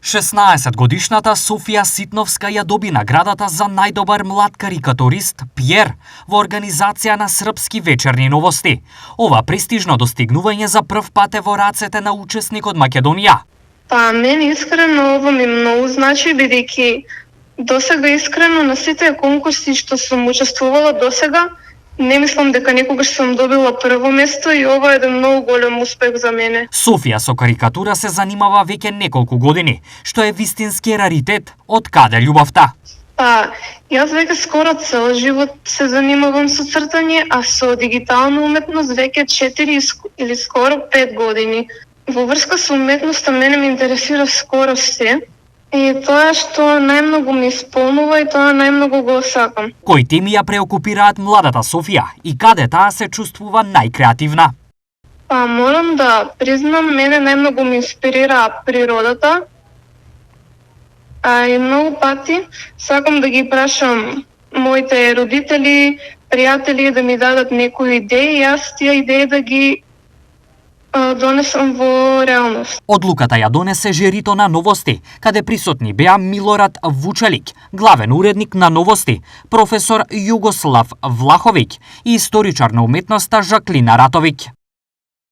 16-годишната Софија Ситновска ја доби наградата за најдобар млад карикатурист Пјер во организација на Српски вечерни новости. Ова престижно достигнување за прв пат е во рацете на учесник од Македонија. Па, мене искрено ово ми многу значи, бидејќи досега искрено на сите конкурси што сум учествувала досега, не мислам дека некогаш сум добила прво место и ова е еден многу голем успех за мене. Софија со карикатура се занимава веќе неколку години, што е вистински раритет. Од каде љубовта? Па, јас веќе скоро цел живот се занимавам со цртање, а со дигитална уметност веќе 4 или скоро 5 години. Во врска со уметноста мене ме интересира скоро се. И тоа што најмногу ми исполнува и тоа најмногу го сакам. Кои теми ја преокупираат младата Софија и каде таа се чувствува најкреативна? Па, морам да признам, мене најмногу ми инспирира природата. И многу пати сакам да ги прашам моите родители, пријатели да ми дадат некои идеи и јас тие идеи да ги донесам во реалност. Одлуката ја донесе жирито на новости, каде присутни беа Милорад Вучелик, главен уредник на новости, професор Југослав Влаховиќ и историчар на уметноста Жаклина Ратовиќ.